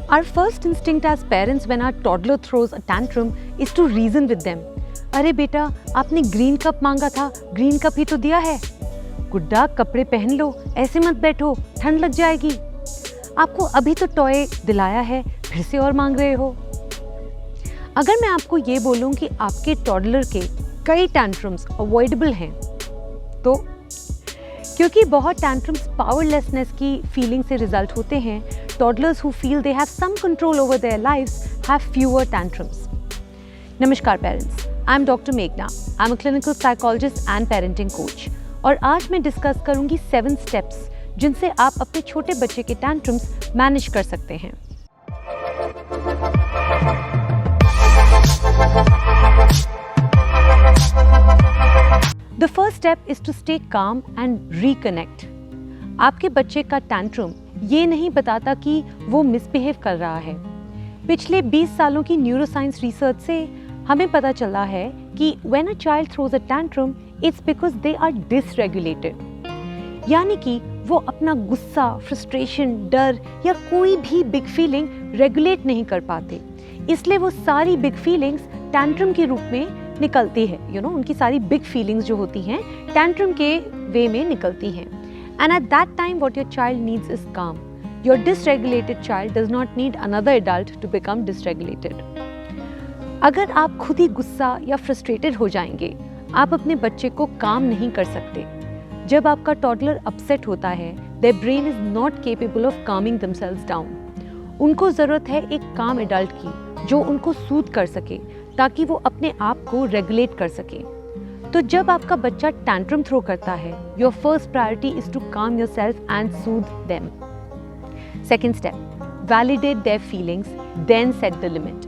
Our first instinct as parents when our toddler throws a tantrum is to reason with them. अरे बेटा, आपने green cup मांगा था, green cup ही तो दिया है। गुड्डा, कपड़े पहन लो, ऐसे मत बैठो, ठंड लग जाएगी। आपको अभी तो टॉय दिलाया है, फिर से और मांग रहे हो। अगर मैं आपको ये बोलूं कि आपके टॉडलर के कई टैंट्रम्स अवॉइडेबल हैं, तो क्योंकि बहुत टैंट्रम्स पावरलेसनेस की फीलिंग से रिजल्ट होते हैं, toddlers who feel they have some control over their lives have fewer tantrums. नमस्कार पेरेंट्स, आई एम डॉक्टर मेघना। I am a clinical psychologist and parenting coach और आज मैं डिस्कस करूंगी 7 स्टेप्स जिनसे आप अपने छोटे बच्चे के टैंट्रम्स मैनेज कर सकते हैं। The first step is to stay calm and reconnect. आपके बच्चे का टैंट्रम ये नहीं बताता कि वो मिसबिहेव कर रहा है। पिछले 20 सालों की न्यूरोसाइंस रिसर्च से हमें पता चला है कि when a child throws a tantrum, it's because they are dysregulated. यानी कि वो अपना गुस्सा, फ्रस्ट्रेशन, डर या कोई भी बिग फीलिंग रेगुलेट नहीं कर पाते। इसलिए वो सारी बिग फीलिंग्स टैंट्रम के रूप में निकलती है। उनकी सारी बिग फीलिंग्स जो होती हैं टैंट्रम के वे में निकलती हैं। And at that time, what your child needs is calm. Your dysregulated child does not need another adult to become dysregulated. अगर आप खुद ही गुस्सा या फ्रस्ट्रेटेड हो जाएंगे, आप अपने बच्चे को काम नहीं कर सकते। जब आपका टॉडलर अपसेट होता है, their brain is not capable of calming themselves down. उनको ज़रूरत है एक काम एडल्ट की, जो उनको सूद कर सके, ताकि वो अपने आप को रेगुलेट कर सके। तो जब आपका बच्चा टैंट्रम थ्रो करता है, your first priority is to calm yourself and soothe them. Second step, validate their feelings, then set the limit.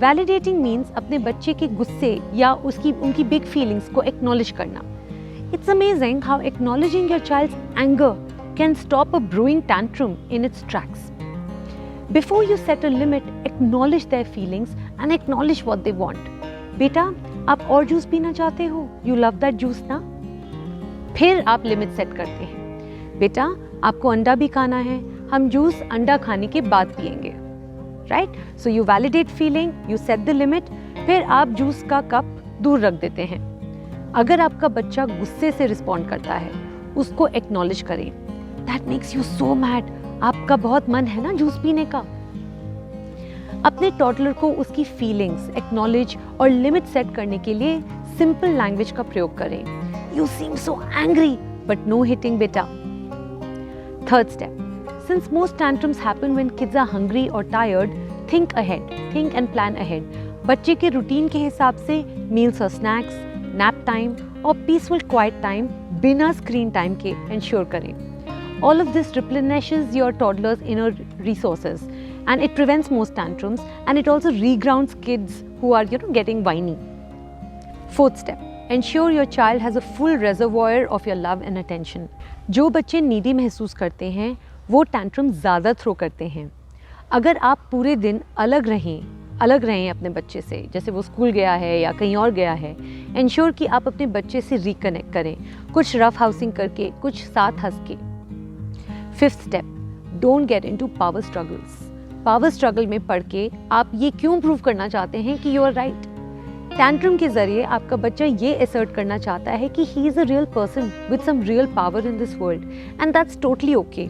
Validating means अपने बच्चे के गुस्से या उनकी बिग फीलिंग्स को एक्नॉलेज करना। It's amazing how acknowledging your child's anger can stop a brewing tantrum in its tracks. Before you set a limit, acknowledge their feelings and acknowledge what they want. बेटा, आप और juice पीना चाहते हो? You love that juice ना? फिर आप limit set करते हैं। बेटा, आपको अंडा भी खाना है, हम जूस अंडा खाने के बाद पिएंगे। Right? So you validate feeling, you set the limit, फिर आप जूस का कप दूर रख देते हैं। अगर आपका बच्चा गुस्से से रिस्पॉन्ड करता है, उसको एक्नॉलेज करें। That makes you so mad, आपका बहुत मन है ना जूस पीने का। अपने टॉडलर को उसकी फीलिंग्स एक्नॉलेज और लिमिट सेट करने के लिए सिंपल लैंग्वेज का प्रयोग करें। You seem so angry, but no hitting बेटा। Third step, since most tantrums happen when kids are hungry और tired, think ahead, think and plan ahead. बच्चे के रूटीन के हिसाब से मील्स और स्नैक्स, नैप टाइम और पीसफुल क्वाइट टाइम बिना स्क्रीन टाइम के इंश्योर करें। All of this replenishes your toddler's inner resources and it prevents most tantrums and it also regrounds kids who are getting whiny. Fourth step, ensure your child has a full reservoir of your love and attention. जो बच्चे needy महसूस करते हैं वो tantrum ज़्यादा throw करते हैं। अगर आप पूरे दिन अलग रहें अपने बच्चे से, जैसे वो स्कूल गया है या कहीं और गया है, ensure कि आप अपने बच्चे से रिकनेक्ट करें, कुछ रफ हाउसिंग करके, कुछ साथ हंस के। Fifth step, don't get into power struggles. Power struggle में पढ़ के आप ये क्यों प्रूव करना चाहते हैं कि यू आर राइट? टैंट्रम के जरिए आपका बच्चा ये असर्ट करना चाहता है कि he is a real person with some real power in this world and that's totally okay.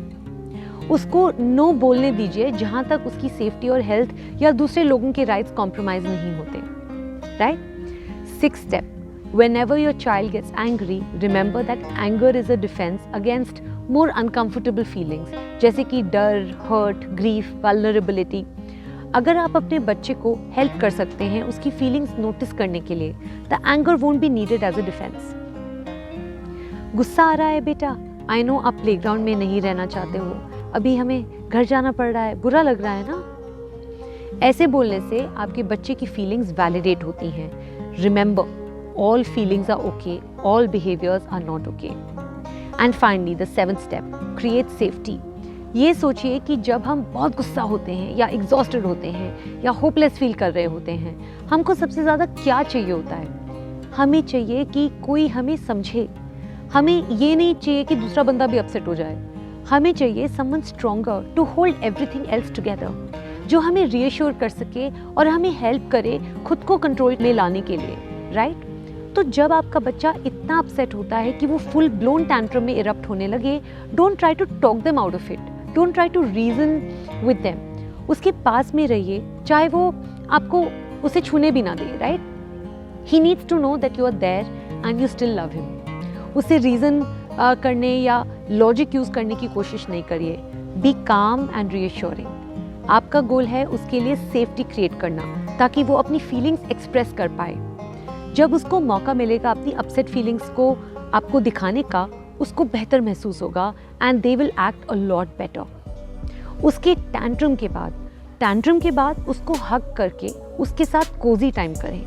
उसको नो बोलने दीजिए जहाँ तक उसकी सेफ्टी और हेल्थ या दूसरे लोगों के राइट्स कॉम्प्रोमाइज नहीं होते। Right? Sixth step, whenever your child gets angry, remember that anger is a defense against more uncomfortable feelings, जैसे कि डर, hurt, grief, vulnerability. अगर आप अपने बच्चे को हेल्प कर सकते हैं उसकी फीलिंग्स नोटिस करने के लिए, the anger won't be needed as a defense. गुस्सा आ रहा है बेटा, I know आप प्लेग्राउंड में नहीं रहना चाहते हो, अभी हमें घर जाना पड़ रहा है, बुरा लग रहा है ना? ऐसे बोलने से आपके बच्चे की फीलिंग्स वैलिडेट होती हैं। Remember, all feelings are okay, all behaviors are not okay. And finally, the seventh step, create safety. ये सोचिए कि जब हम बहुत गुस्सा होते हैं या एग्जॉस्टेड होते हैं या होपलेस फील कर रहे होते हैं, हमको सबसे ज़्यादा क्या चाहिए होता है? हमें चाहिए कि कोई हमें समझे। हमें ये नहीं चाहिए कि दूसरा बंदा भी अपसेट हो जाए। हमें चाहिए someone stronger to hold everything else together. जो हमें रीअश्योर कर सके और हमें हेल्प करे खुद को कंट्रोल में लाने के लिए, राइट? तो जब आपका बच्चा इतना अपसेट होता है कि वो फुल ब्लोन टैंट्रम में इरप्ट होने लगे, don't try to talk them out of it, don't try to reason with them. उसके पास में रहिए, चाहे वो आपको उसे छूने भी ना दे, right? He needs to know that you are there and you still love him. उसे रीज़न करने या लॉजिक यूज़ करने की कोशिश नहीं करिए। बी काम एंड रीअश्योरिंग। आपका गोल है उसके लिए सेफ्टी क्रिएट करना, ताकि वो अपनी फीलिंग्स एक्सप्रेस कर पाए। जब उसको मौका मिलेगा अपनी अपसेट फीलिंग्स को आपको दिखाने का, उसको बेहतर महसूस होगा and they will act a lot better. उसके टैंट्रम के बाद उसको हग करके उसके साथ कोजी टाइम करें,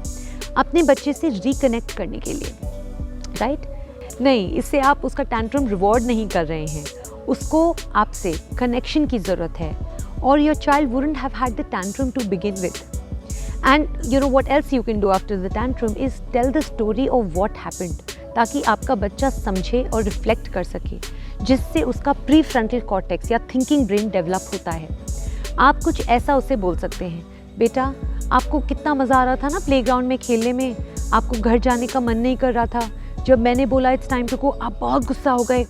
अपने बच्चे से रिकनेक्ट करने के लिए, राइट? नहीं, इससे आप उसका टैंट्रम रिवॉर्ड नहीं कर रहे हैं, उसको आपसे कनेक्शन की ज़रूरत है। और your child wouldn't have had the tantrum to begin with. And you know what else you can do after the tantrum is tell the story of what happened, ताकि आपका बच्चा समझे और रिफ्लेक्ट कर सके, जिससे उसका प्री फ्रंटल कॉर्टेक्स या थिंकिंग ब्रेन डेवलप होता है। आप कुछ ऐसा उससे बोल सकते हैं, बेटा आपको कितना मज़ा आ रहा था ना प्लेग्राउंड में खेलने में, आपको घर जाने का मन नहीं कर रहा था, जब मैंने बोला इट्स टाइम टू गो आप बहुत गुस्सा हो गए,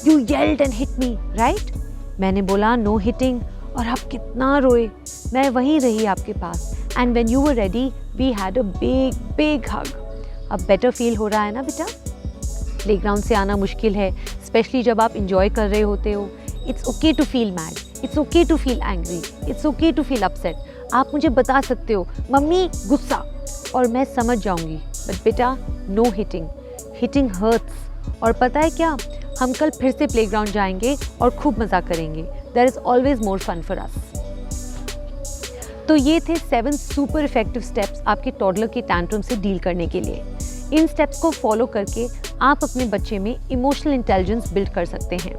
you yelled and hit me, right? मैंने बोला नो हिटिंग और आप कितना रोए, मैं वहीं रही आपके पास, and when you were ready we had a big big hug. अब बेटर फील हो रहा है ना बेटा? प्लेग्राउंड से आना मुश्किल है, स्पेशली जब आप इंजॉय कर रहे होते हो। It's okay to feel mad, it's okay to feel angry, it's okay to feel upset. आप मुझे बता सकते हो मम्मी गुस्सा, और मैं समझ जाऊंगी, बट बेटा नो हिटिंग, हिटिंग हर्ट्स। और पता है क्या, हम कल फिर से प्लेग्राउंड जाएंगे और खूब मज़ा करेंगे। There is always more fun for us. तो ये थे 7 सुपर इफेक्टिव स्टेप्स आपके टॉडलर के टैंट्रम से डील करने के लिए। इन स्टेप्स को फॉलो करके आप अपने बच्चे में इमोशनल इंटेलिजेंस बिल्ड कर सकते हैं।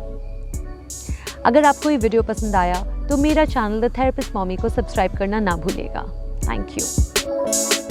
अगर आपको ये वीडियो पसंद आया तो मेरा चैनल द थेरेपिस्ट मॉमी को सब्सक्राइब करना ना भूलिएगा। Thank you.